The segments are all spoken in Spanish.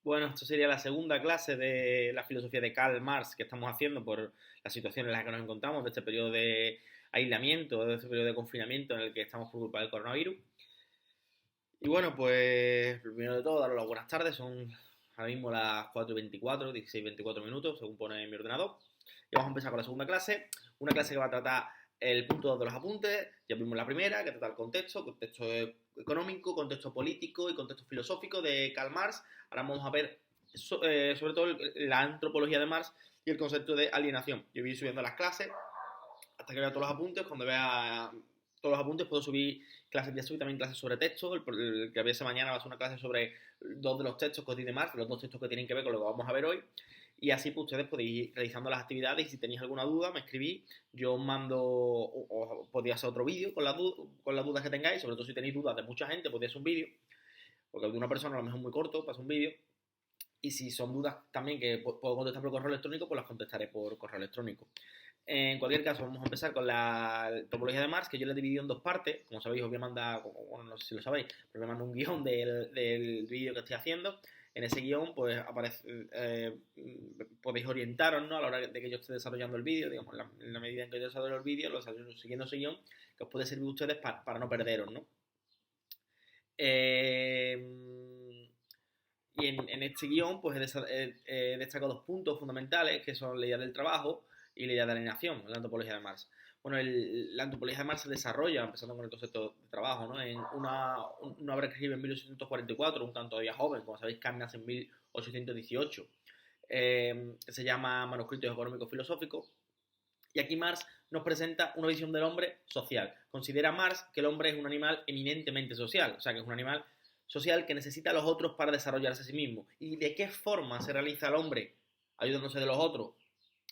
Bueno, esto sería la segunda clase de la filosofía de Karl Marx que estamos haciendo por la situación en la que nos encontramos, de este periodo de aislamiento, de este periodo de confinamiento en el que estamos por culpa del coronavirus. Y bueno, pues primero de todo, daros las buenas tardes. Son ahora mismo las 4:24, 16:24 minutos, según pone en mi ordenador. Y vamos a empezar con la segunda clase. Una clase que va a tratar el punto 2 de los apuntes. Ya vimos la primera, que trata el contexto económico, contexto político y contexto filosófico de Karl Marx. Ahora vamos a ver sobre todo la antropología de Marx y el concepto de alienación. Yo voy subiendo las clases hasta que vea todos los apuntes. Cuando vea todos los apuntes puedo subir clases, ya subí también clases sobre texto. El que había esa mañana va a ser una clase sobre dos de los textos que os di de Marx, los dos textos que tienen que ver con lo que vamos a ver hoy. Y así pues ustedes podéis ir realizando las actividades y si tenéis alguna duda me escribís, yo os mando, o podéis hacer otro vídeo con las dudas que tengáis, sobre todo si tenéis dudas de mucha gente, podéis hacer un vídeo, porque de una persona a lo mejor muy corto, pasa un vídeo. Y si son dudas también que puedo contestar por correo electrónico, pues las contestaré por correo electrónico. En cualquier caso, vamos a empezar con la topología de Marx, que yo la he dividido en dos partes. Como sabéis, os voy a mandar, bueno, no sé si lo sabéis, pero me mando un guión del vídeo que estoy haciendo. En ese guión, pues podéis orientaros, ¿no? A la hora de que yo esté desarrollando el vídeo, digamos, en la medida en que yo desarrollo el vídeo, lo desarrollo siguiendo ese guión, que os puede servir a ustedes para no perderos, ¿no? Y en este guión, pues he destacado dos puntos fundamentales, que son la idea del trabajo y la idea de la alienación, la antropología de Marx. Bueno, la antropología de Marx se desarrolla, empezando con el concepto de trabajo, ¿no? En una obra que escribe en 1844, un tanto todavía joven, como sabéis, Kant nace en 1818, se llama Manuscritos Económicos Filosóficos, y aquí Marx nos presenta una visión del hombre social. Considera Marx que el hombre es un animal eminentemente social, o sea, que es un animal social que necesita a los otros para desarrollarse a sí mismo. ¿Y de qué forma se realiza el hombre ayudándose de los otros?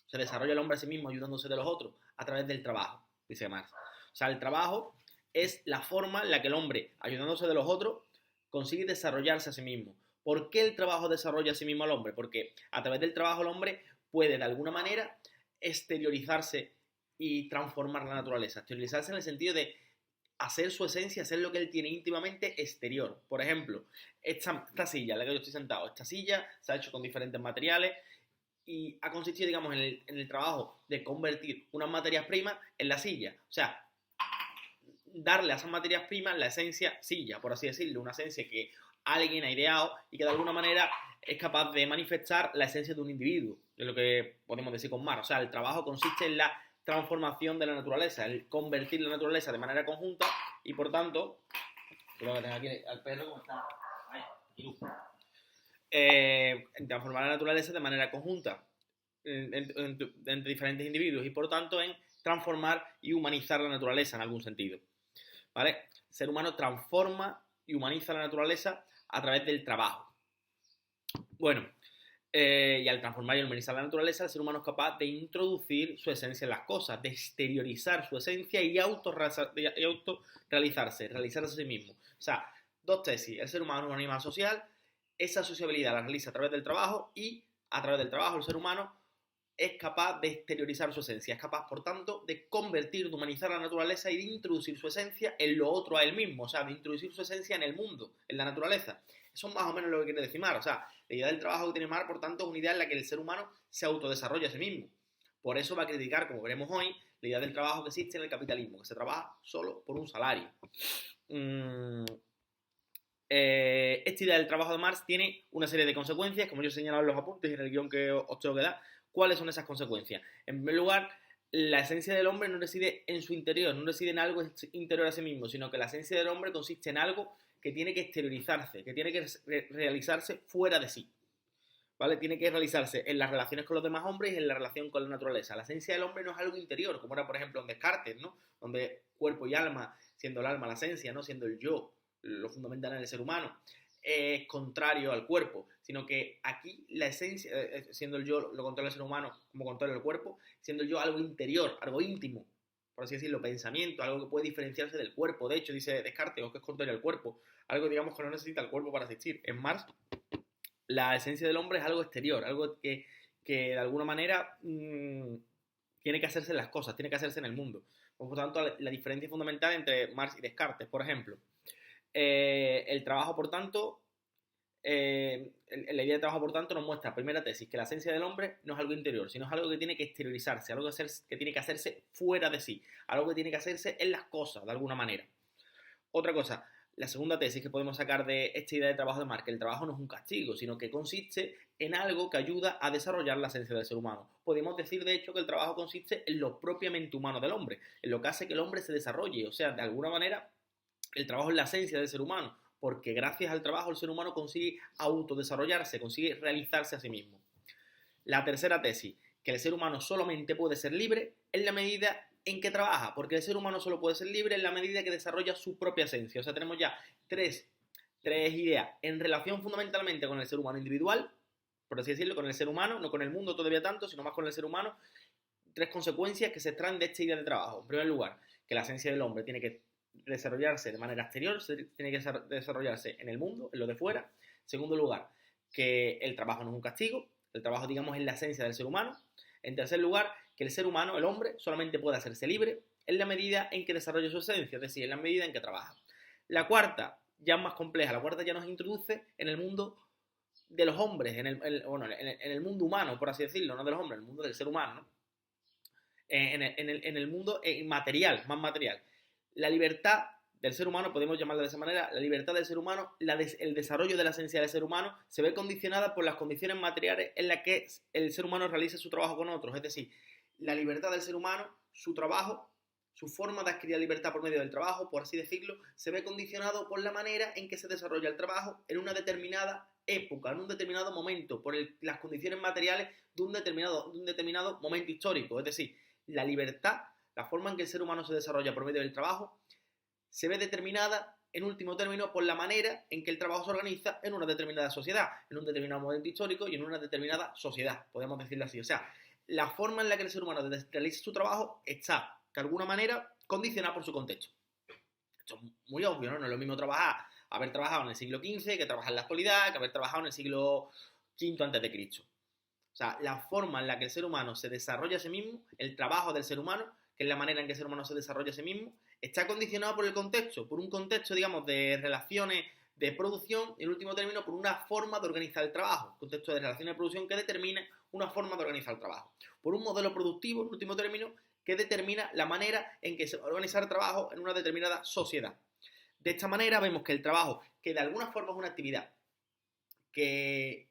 Se desarrolla el hombre a sí mismo ayudándose de los otros a través del trabajo, dice Marx. O sea, el trabajo es la forma en la que el hombre, ayudándose de los otros, consigue desarrollarse a sí mismo. ¿Por qué el trabajo desarrolla a sí mismo al hombre? Porque a través del trabajo el hombre puede de alguna manera exteriorizarse y transformar la naturaleza. Exteriorizarse en el sentido de hacer su esencia, hacer lo que él tiene íntimamente exterior. Por ejemplo, esta silla en la que yo estoy sentado, esta silla se ha hecho con diferentes materiales y ha consistido, digamos, en el trabajo de convertir unas materias primas en la silla. O sea, darle a esas materias primas la esencia silla, por así decirlo, una esencia que alguien ha ideado y que de alguna manera es capaz de manifestar la esencia de un individuo, es lo que podemos decir con Marx. O sea, el trabajo consiste en la transformación de la naturaleza, el convertir la naturaleza de manera conjunta y por tanto, creo que tengo aquí al perro como está, ay, transformar la naturaleza de manera conjunta entre diferentes individuos y por tanto en transformar y humanizar la naturaleza en algún sentido. ¿Vale? El ser humano transforma y humaniza la naturaleza a través del trabajo. Bueno, y al transformar y humanizar la naturaleza, el ser humano es capaz de introducir su esencia en las cosas, de exteriorizar su esencia y autorrealizarse, realizarse a sí mismo. O sea, dos tesis. El ser humano es un animal social, esa sociabilidad la realiza a través del trabajo y a través del trabajo el ser humano es capaz de exteriorizar su esencia, es capaz, por tanto, de convertir, de humanizar la naturaleza y de introducir su esencia en lo otro a él mismo, o sea, de introducir su esencia en el mundo, en la naturaleza. Eso es más o menos lo que quiere decir Marx. O sea, la idea del trabajo que tiene Marx, por tanto, es una idea en la que el ser humano se autodesarrolla a sí mismo. Por eso va a criticar, como veremos hoy, la idea del trabajo que existe en el capitalismo, que se trabaja solo por un salario. Esta idea del trabajo de Marx tiene una serie de consecuencias, como yo he señalado en los apuntes y en el guión que os tengo que dar. ¿Cuáles son esas consecuencias? En primer lugar, la esencia del hombre no reside en su interior, no reside en algo interior a sí mismo, sino que la esencia del hombre consiste en algo que tiene que exteriorizarse, que tiene que realizarse fuera de sí. ¿Vale? Tiene que realizarse en las relaciones con los demás hombres y en la relación con la naturaleza. La esencia del hombre no es algo interior, como era, por ejemplo, en Descartes, ¿no? Donde cuerpo y alma, siendo el alma la esencia, ¿no? Siendo el yo lo fundamental en el ser humano, es contrario al cuerpo, sino que aquí la esencia, siendo el yo lo contrario al ser humano como contrario al cuerpo, siendo el yo algo interior, algo íntimo, por así decirlo, pensamiento, algo que puede diferenciarse del cuerpo. De hecho, dice Descartes, o que es contrario al cuerpo, algo, digamos, que no necesita el cuerpo para existir. En Marx, la esencia del hombre es algo exterior, algo que de alguna manera tiene que hacerse en las cosas, tiene que hacerse en el mundo. Por tanto, la diferencia fundamental entre Marx y Descartes, por ejemplo, el trabajo, por tanto, la idea de trabajo, por tanto, nos muestra, primera tesis, que la esencia del hombre no es algo interior, sino es algo que tiene que exteriorizarse, algo que tiene que hacerse fuera de sí, algo que tiene que hacerse en las cosas, de alguna manera. Otra cosa, la segunda tesis que podemos sacar de esta idea de trabajo de Marx, que el trabajo no es un castigo, sino que consiste en algo que ayuda a desarrollar la esencia del ser humano. Podemos decir, de hecho, que el trabajo consiste en lo propiamente humano del hombre, en lo que hace que el hombre se desarrolle, o sea, de alguna manera, el trabajo es la esencia del ser humano, porque gracias al trabajo el ser humano consigue autodesarrollarse, consigue realizarse a sí mismo. La tercera tesis, que el ser humano solamente puede ser libre en la medida en que trabaja, porque el ser humano solo puede ser libre en la medida que desarrolla su propia esencia. O sea, tenemos ya tres ideas en relación fundamentalmente con el ser humano individual, por así decirlo, con el ser humano, no con el mundo todavía tanto, sino más con el ser humano. Tres consecuencias que se extraen de esta idea de trabajo. En primer lugar, que la esencia del hombre tiene que desarrollarse de manera exterior, tiene que desarrollarse en el mundo, en lo de fuera. En segundo lugar, que el trabajo no es un castigo, el trabajo, digamos, es la esencia del ser humano. En tercer lugar, que el ser humano, el hombre, solamente puede hacerse libre en la medida en que desarrolle su esencia, es decir, en la medida en que trabaja. La cuarta, ya más compleja, la cuarta ya nos introduce en el mundo de los hombres, en el mundo humano, por así decirlo, no de los hombres, en el mundo del ser humano, ¿no? En el mundo material, más material. La libertad del ser humano, podemos llamarla de esa manera, la libertad del ser humano, el desarrollo de la esencia del ser humano se ve condicionada por las condiciones materiales en las que el ser humano realiza su trabajo con otros. Es decir, la libertad del ser humano, su trabajo, su forma de adquirir la libertad por medio del trabajo, por así decirlo, se ve condicionado por la manera en que se desarrolla el trabajo en una determinada época, en un determinado momento, por las condiciones materiales de un determinado momento histórico. Es decir, la libertad, la forma en que el ser humano se desarrolla por medio del trabajo, se ve determinada, en último término, por la manera en que el trabajo se organiza en una determinada sociedad, en un determinado momento histórico y en una determinada sociedad, podemos decirlo así. O sea, la forma en la que el ser humano realiza su trabajo está, de alguna manera, condicionada por su contexto. Esto es muy obvio, ¿no? No es lo mismo haber trabajado en el siglo XV que trabajar en la actualidad, que haber trabajado en el siglo V antes de Cristo. O sea, la forma en la que el ser humano se desarrolla a sí mismo, el trabajo del ser humano, que es la manera en que el ser humano se desarrolla a sí mismo, está condicionado por el contexto, por un contexto, digamos, de relaciones de producción y, en último término, por una forma de organizar el trabajo, un contexto de relaciones de producción que determina una forma de organizar el trabajo, por un modelo productivo, en último término, que determina la manera en que se va a organizar el trabajo en una determinada sociedad. De esta manera vemos que el trabajo, que de alguna forma es una actividad que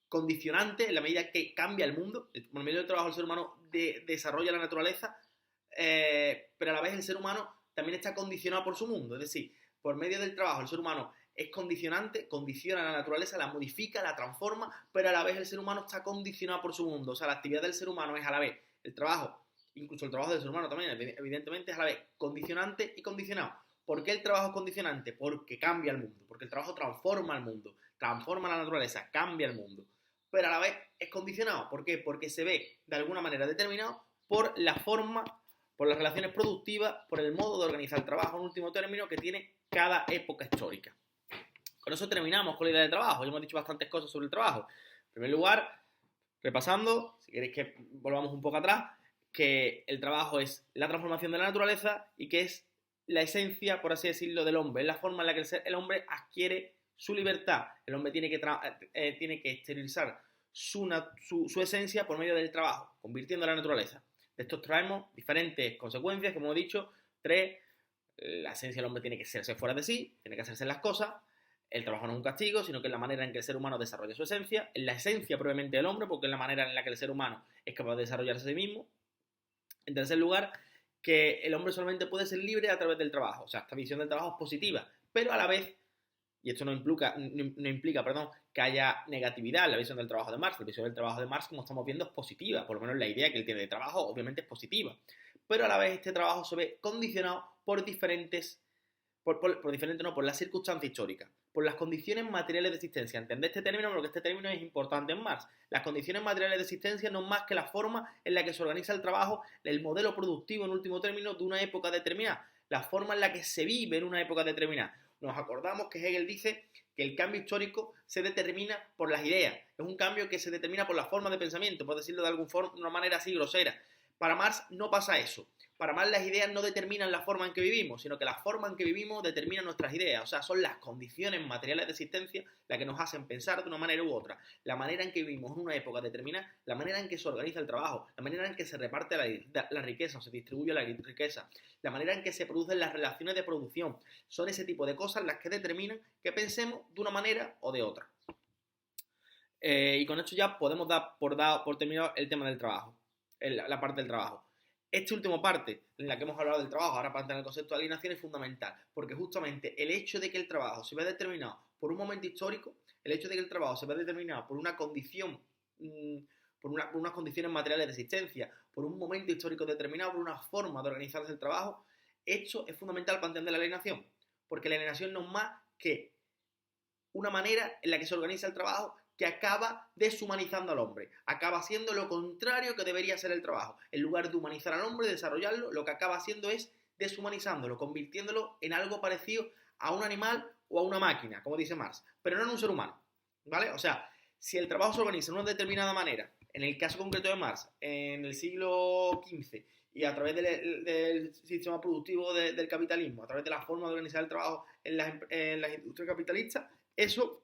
condicionante en la medida que cambia el mundo, por medio del trabajo el ser humano desarrolla la naturaleza, pero a la vez el ser humano también está condicionado por su mundo, es decir, por medio del trabajo el ser humano es condicionante, condiciona la naturaleza, la modifica, la transforma, pero a la vez el ser humano está condicionado por su mundo, o sea, la actividad del ser humano es a la vez el trabajo, incluso el trabajo del ser humano también, evidentemente es a la vez condicionante y condicionado. ¿Por qué el trabajo es condicionante? Porque cambia el mundo, porque el trabajo transforma el mundo, transforma la naturaleza, cambia el mundo, pero a la vez es condicionado. ¿Por qué? Porque se ve de alguna manera determinado por la forma, por las relaciones productivas, por el modo de organizar el trabajo, en último término, que tiene cada época histórica. Con eso terminamos con la idea de trabajo. Ya hemos dicho bastantes cosas sobre el trabajo. En primer lugar, repasando, si queréis que volvamos un poco atrás, que el trabajo es la transformación de la naturaleza y que es la esencia, por así decirlo, del hombre. Es la forma en la que el hombre adquiere su libertad. El hombre tiene que exteriorizar su esencia por medio del trabajo, convirtiendo la naturaleza. De esto traemos diferentes consecuencias, como he dicho. 3, la esencia del hombre tiene que hacerse fuera de sí, tiene que hacerse en las cosas. El trabajo no es un castigo, sino que es la manera en que el ser humano desarrolla su esencia, es la esencia propiamente del hombre, porque es la manera en la que el ser humano es capaz de desarrollarse a sí mismo. En tercer lugar, que el hombre solamente puede ser libre a través del trabajo. O sea, esta visión del trabajo es positiva, pero a la vez, y esto no implica que haya negatividad en la visión del trabajo de Marx. La visión del trabajo de Marx, como estamos viendo, es positiva, por lo menos la idea que él tiene de trabajo obviamente es positiva, pero a la vez este trabajo se ve condicionado por las circunstancias históricas, por las condiciones materiales de existencia. Entended este término porque este término es importante en Marx. Las condiciones materiales de existencia no es más que la forma en la que se organiza el trabajo, el modelo productivo, en último término, de una época determinada, la forma en la que se vive en una época determinada. Nos acordamos que Hegel dice que el cambio histórico se determina por las ideas. Es un cambio que se determina por la forma de pensamiento, por decirlo de alguna manera así grosera. Para Marx no pasa eso. Para Marx las ideas no determinan la forma en que vivimos, sino que la forma en que vivimos determina nuestras ideas. O sea, son las condiciones materiales de existencia las que nos hacen pensar de una manera u otra. La manera en que vivimos en una época determina la manera en que se organiza el trabajo, la manera en que se reparte la riqueza o se distribuye la riqueza, la manera en que se producen las relaciones de producción. Son ese tipo de cosas las que determinan que pensemos de una manera o de otra. Y con esto ya podemos dar por terminado el tema del trabajo, la parte del trabajo. Esta última parte en la que hemos hablado del trabajo, ahora para entender el concepto de alienación, es fundamental, porque justamente el hecho de que el trabajo se vea determinado por un momento histórico, el hecho de que el trabajo se vea determinado por una condición, por unas condiciones materiales de existencia, por un momento histórico determinado, por una forma de organizarse el trabajo, esto es fundamental para entender la alienación, porque la alienación no es más que una manera en la que se organiza el trabajo que acaba deshumanizando al hombre, acaba siendo lo contrario que debería ser el trabajo. En lugar de humanizar al hombre, desarrollarlo, lo que acaba haciendo es deshumanizándolo, convirtiéndolo en algo parecido a un animal o a una máquina, como dice Marx, pero no en un ser humano, ¿vale? O sea, si el trabajo se organiza de una determinada manera, en el caso concreto de Marx, en el siglo XV, y a través del sistema productivo del capitalismo, a través de la forma de organizar el trabajo en las industrias capitalistas, eso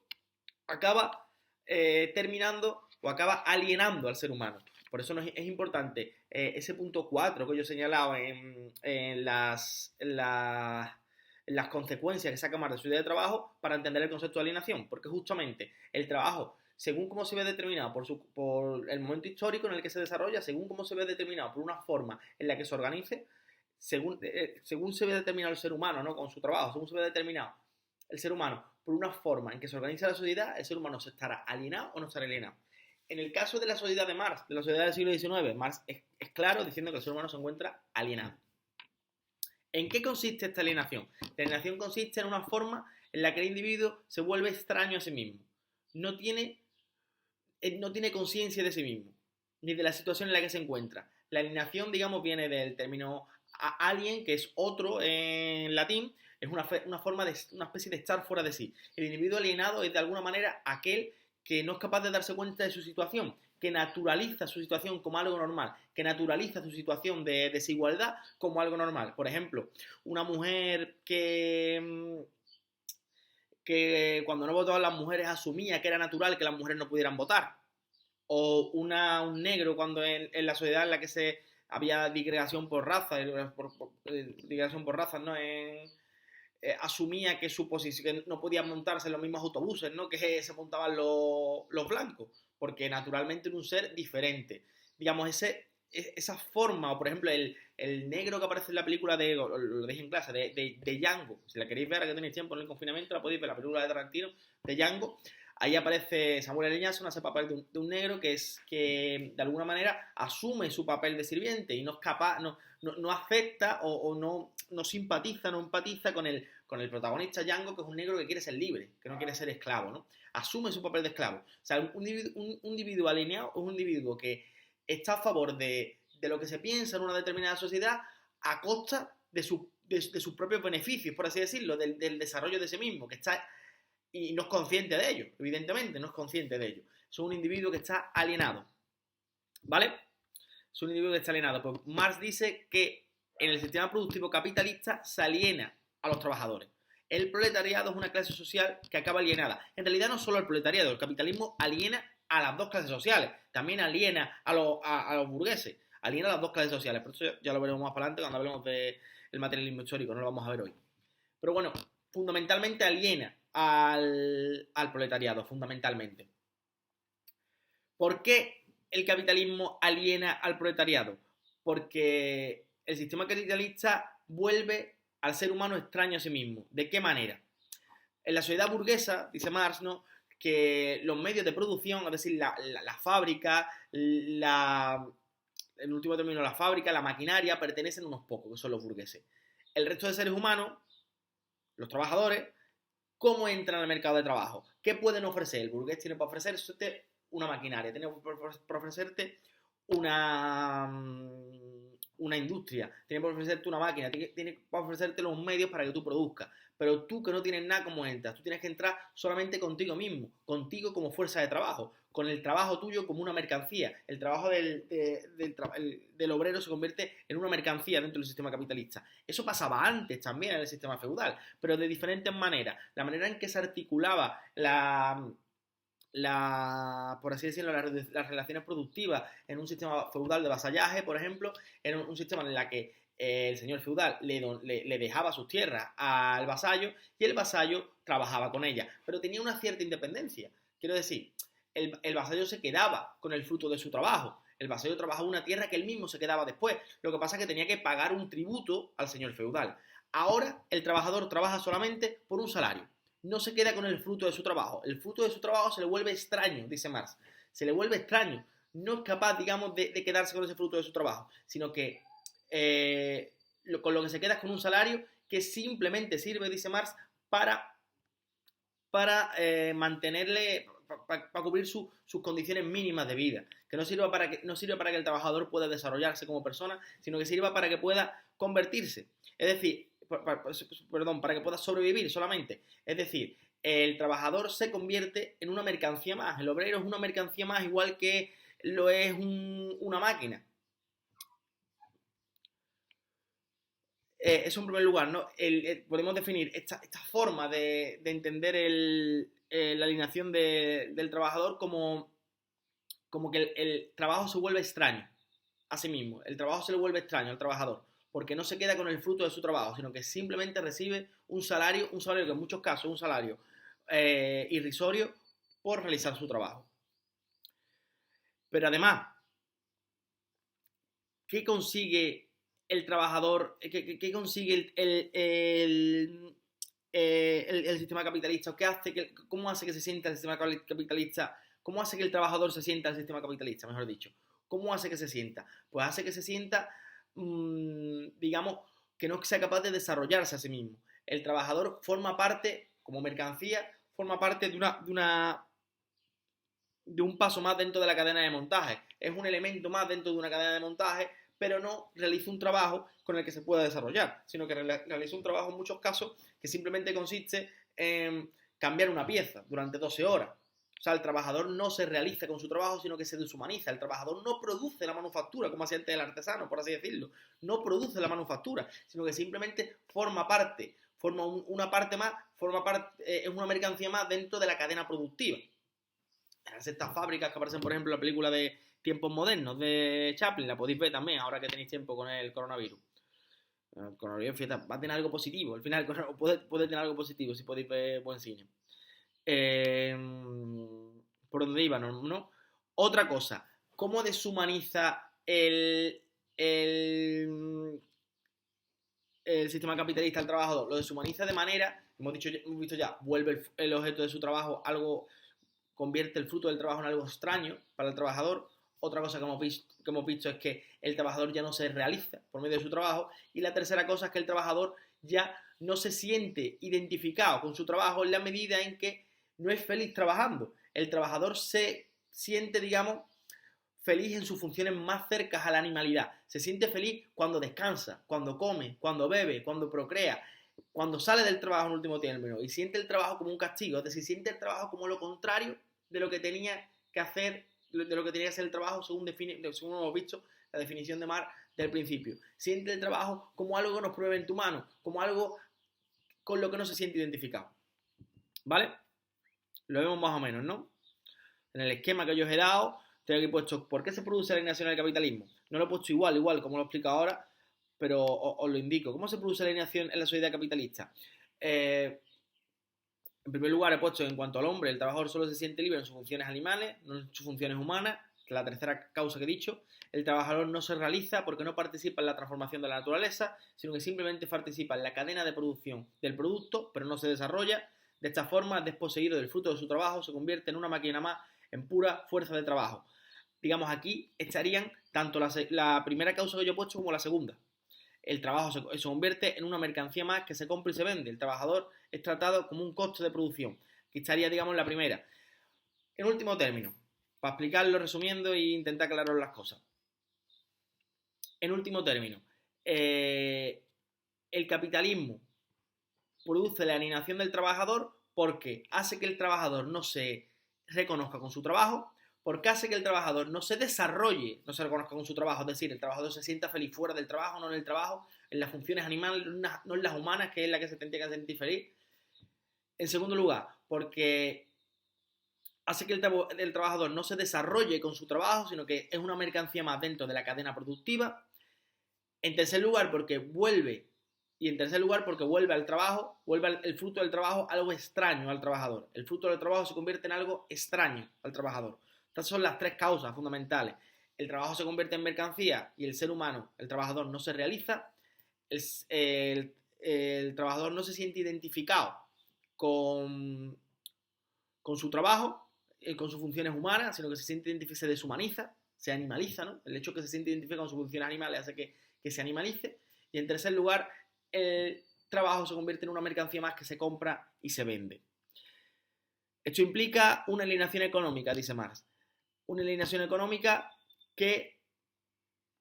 acaba terminando o acaba alienando al ser humano. Por eso es importante ese punto 4 que yo he señalado en las consecuencias que saca Marx de su idea de trabajo para entender el concepto de alienación, porque justamente el trabajo, según cómo se ve determinado por el momento histórico en el que se desarrolla, según cómo se ve determinado por una forma en la que se organice, según se ve determinado el ser humano, ¿no? Con su trabajo, según se ve determinado el ser humano por una forma en que se organiza la sociedad, el ser humano se estará alienado o no estará alienado. En el caso de la sociedad de Marx, de la sociedad del siglo XIX, Marx es claro diciendo que el ser humano se encuentra alienado. ¿En qué consiste esta alienación? La alienación consiste en una forma en la que el individuo se vuelve extraño a sí mismo. No tiene conciencia de sí mismo, ni de la situación en la que se encuentra. La alienación, digamos, viene del término alien, que es otro en latín, es una especie de estar fuera de sí. El individuo alienado es de alguna manera aquel que no es capaz de darse cuenta de su situación, que naturaliza su situación como algo normal, que naturaliza su situación de desigualdad como algo normal. Por ejemplo, una mujer que cuando no votaban las mujeres asumía que era natural que las mujeres no pudieran votar. O un negro cuando en la sociedad en la que había disgregación por raza, disgregación por razas, ¿no? Asumía que su posición, que no podían montarse en los mismos autobuses, ¿no? Que se montaban los blancos, porque naturalmente era un ser diferente. Digamos, esa forma, o por ejemplo, el negro que aparece en la película lo dije en clase, de Django. Si la queréis ver, ahora que tenéis tiempo en el confinamiento, la podéis ver, la película de Tarantino, de Django. Ahí aparece Samuel L. Jackson, hace papel de un negro que de alguna manera asume su papel de sirviente y no es capaz, no acepta o no simpatiza, no empatiza con el protagonista Django, que es un negro que quiere ser libre, que no quiere ser esclavo, ¿no? Asume su papel de esclavo. O sea, un individuo alineado es un individuo que está a favor de lo que se piensa en una determinada sociedad a costa de sus propios beneficios, por así decirlo, del desarrollo de sí mismo, que está y no es consciente de ello, evidentemente, no es consciente de ello. Es un individuo que está alienado, ¿vale? Es un individuo que está alienado. Pues Marx dice que en el sistema productivo capitalista se aliena a los trabajadores. El proletariado es una clase social que acaba alienada. En realidad no solo el proletariado, el capitalismo aliena a las dos clases sociales, también aliena a los burgueses, aliena a las dos clases sociales. Por eso ya lo veremos más para adelante cuando hablemos del materialismo histórico, no lo vamos a ver hoy. Pero bueno, fundamentalmente aliena al proletariado, fundamentalmente. ¿Por qué el capitalismo aliena al proletariado? Porque el sistema capitalista vuelve al ser humano extraño a sí mismo. ¿De qué manera? En la sociedad burguesa, dice Marx, ¿no?, que los medios de producción, es decir, la fábrica, en último término la fábrica, la maquinaria, pertenecen a unos pocos, que son los burgueses. El resto de seres humanos, los trabajadores, ¿cómo entran al mercado de trabajo? ¿Qué pueden ofrecer? El burgués tiene para ofrecerte una maquinaria, tiene para ofrecerte una industria, tiene que ofrecerte una máquina, tiene que ofrecerte los medios para que tú produzcas. Pero tú que no tienes nada, ¿cómo entras? Tú tienes que entrar solamente contigo mismo, contigo como fuerza de trabajo, con el trabajo tuyo como una mercancía. El trabajo del obrero se convierte en una mercancía dentro del sistema capitalista. Eso pasaba antes también en el sistema feudal, pero de diferentes maneras. La manera en que se articulaba por así decirlo, las relaciones productivas en un sistema feudal de vasallaje, por ejemplo, era un sistema en el que el señor feudal le dejaba sus tierras al vasallo y el vasallo trabajaba con ellas, pero tenía una cierta independencia. Quiero decir, el vasallo se quedaba con el fruto de su trabajo. El vasallo trabajaba una tierra que él mismo se quedaba después. Lo que pasa es que tenía que pagar un tributo al señor feudal. Ahora el trabajador trabaja solamente por un salario. No se queda con el fruto de su trabajo. El fruto de su trabajo se le vuelve extraño, dice Marx. Se le vuelve extraño. No es capaz, digamos, de quedarse con ese fruto de su trabajo, sino que con lo que se queda es con un salario que simplemente sirve, dice Marx, para mantenerle, para cubrir sus condiciones mínimas de vida, que no sirva para que el trabajador pueda desarrollarse como persona, sino que sirva para que pueda convertirse, es decir, para que pueda sobrevivir solamente, es decir, el trabajador se convierte en una mercancía más, el obrero es una mercancía más igual que lo es una máquina. Eso en primer lugar, ¿no? Podemos definir esta forma de entender la alineación del trabajador como que el trabajo se vuelve extraño a sí mismo. El trabajo se le vuelve extraño al trabajador, porque no se queda con el fruto de su trabajo, sino que simplemente recibe un salario que en muchos casos es un salario irrisorio por realizar su trabajo. Pero además, ¿qué consigue el trabajador? ¿Qué consigue el sistema capitalista? ¿Cómo hace que se sienta el sistema capitalista? ¿Cómo hace que el trabajador se sienta el sistema capitalista, mejor dicho? ¿Cómo hace que se sienta? Pues hace que se sienta, digamos, que no sea capaz de desarrollarse a sí mismo. El trabajador forma parte, como mercancía, forma parte de un paso más dentro de la cadena de montaje. Es un elemento más dentro de una cadena de montaje, pero no realiza un trabajo con el que se pueda desarrollar, sino que realiza un trabajo en muchos casos que simplemente consiste en cambiar una pieza durante 12 horas. O sea, el trabajador no se realiza con su trabajo, sino que se deshumaniza. El trabajador no produce la manufactura, como hacía antes el artesano, por así decirlo. No produce la manufactura, sino que simplemente forma parte, una parte más, es una mercancía más dentro de la cadena productiva. Estas fábricas que aparecen, por ejemplo, en la película de Tiempos Modernos de Chaplin, la podéis ver también, ahora que tenéis tiempo con el coronavirus. El coronavirus, fíjate, va a tener algo positivo. Al final, puede tener algo positivo si podéis ver buen cine. Por donde iba, ¿no? Otra cosa, ¿cómo deshumaniza el sistema capitalista al trabajador? Lo deshumaniza de manera, hemos visto ya, vuelve el objeto de su trabajo algo, convierte el fruto del trabajo en algo extraño para el trabajador. Otra cosa que hemos visto es que el trabajador ya no se realiza por medio de su trabajo. Y la tercera cosa es que el trabajador ya no se siente identificado con su trabajo en la medida en que no es feliz trabajando. El trabajador se siente, digamos, feliz en sus funciones más cercanas a la animalidad. Se siente feliz cuando descansa, cuando come, cuando bebe, cuando procrea, cuando sale del trabajo en último término, y siente el trabajo como un castigo, es decir, siente el trabajo como lo contrario de lo que tenía que hacer, de lo que tenía que ser el trabajo según hemos visto la definición de Marx del principio. Siente el trabajo como algo que nos prueba en tu mano, como algo con lo que no se siente identificado. ¿Vale? Lo vemos más o menos, ¿no? En el esquema que yo os he dado, tengo aquí puesto ¿por qué se produce la alienación del capitalismo? No lo he puesto igual como lo explico ahora, pero os lo indico. ¿Cómo se produce la alienación en la sociedad capitalista? En primer lugar he puesto en cuanto al hombre, el trabajador solo se siente libre en sus funciones animales, no en sus funciones humanas, que es la tercera causa que he dicho. El trabajador no se realiza porque no participa en la transformación de la naturaleza, sino que simplemente participa en la cadena de producción del producto, pero no se desarrolla. De esta forma, desposeído del fruto de su trabajo, se convierte en una máquina más, en pura fuerza de trabajo. Digamos, aquí estarían tanto la primera causa que yo he puesto como la segunda. El trabajo se convierte en una mercancía más que se compra y se vende. El trabajador es tratado como un coste de producción. Aquí estaría, digamos, la primera. En último término, para explicarlo resumiendo e intentar aclarar las cosas. En último término, el capitalismo produce la alienación del trabajador porque hace que el trabajador no se reconozca con su trabajo, porque hace que el trabajador no se desarrolle, no se reconozca con su trabajo, es decir, el trabajador se sienta feliz fuera del trabajo, no en el trabajo, en las funciones animales, no en las humanas, que es la que se tendría que sentir feliz. En segundo lugar, porque hace que el trabajador no se desarrolle con su trabajo, sino que es una mercancía más dentro de la cadena productiva. En tercer lugar, porque vuelve al trabajo, vuelve el fruto del trabajo algo extraño al trabajador. El fruto del trabajo se convierte en algo extraño al trabajador. Estas son las tres causas fundamentales. El trabajo se convierte en mercancía y el ser humano, el trabajador, no se realiza. El trabajador no se siente identificado con, con su trabajo, con sus funciones humanas, sino que se deshumaniza, se animaliza, ¿no? El hecho de que se siente identificado con sus funciones animales hace que se animalice. Y en tercer lugar, el trabajo se convierte en una mercancía más que se compra y se vende. Esto implica una alienación económica, dice Marx. Una alienación económica que,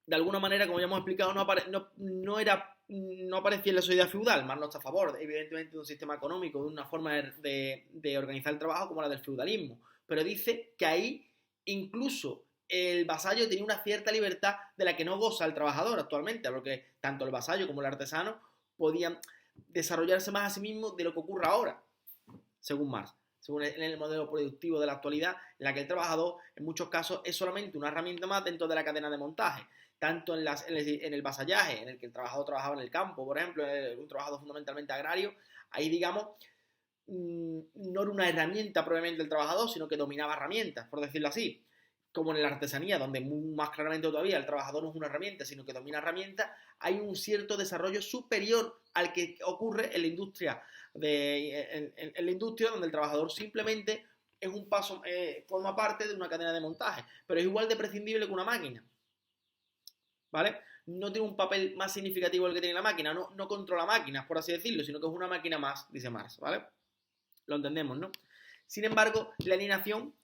de alguna manera, como ya hemos explicado, no aparecía en la sociedad feudal. Marx no está a favor, evidentemente, de un sistema económico, de una forma de organizar el trabajo como la del feudalismo. Pero dice que ahí incluso el vasallo tenía una cierta libertad de la que no goza el trabajador actualmente, porque tanto el vasallo como el artesano podían desarrollarse más a sí mismos de lo que ocurre ahora, según Marx, según el modelo productivo de la actualidad, en la que el trabajador en muchos casos es solamente una herramienta más dentro de la cadena de montaje, tanto en el vasallaje, en el que el trabajador trabajaba en el campo, por ejemplo, un trabajador fundamentalmente agrario, ahí digamos no era una herramienta probablemente del trabajador, sino que dominaba herramientas, por decirlo así. Como en la artesanía, donde más claramente todavía el trabajador no es una herramienta, sino que domina herramientas, hay un cierto desarrollo superior al que ocurre en la industria, en la industria donde el trabajador simplemente es un paso, forma parte de una cadena de montaje, pero es igual de prescindible que una máquina, ¿vale? No tiene un papel más significativo el que tiene la máquina, no controla máquinas, por así decirlo, sino que es una máquina más, dice Marx, ¿vale? Lo entendemos, ¿no? Sin embargo, la alienación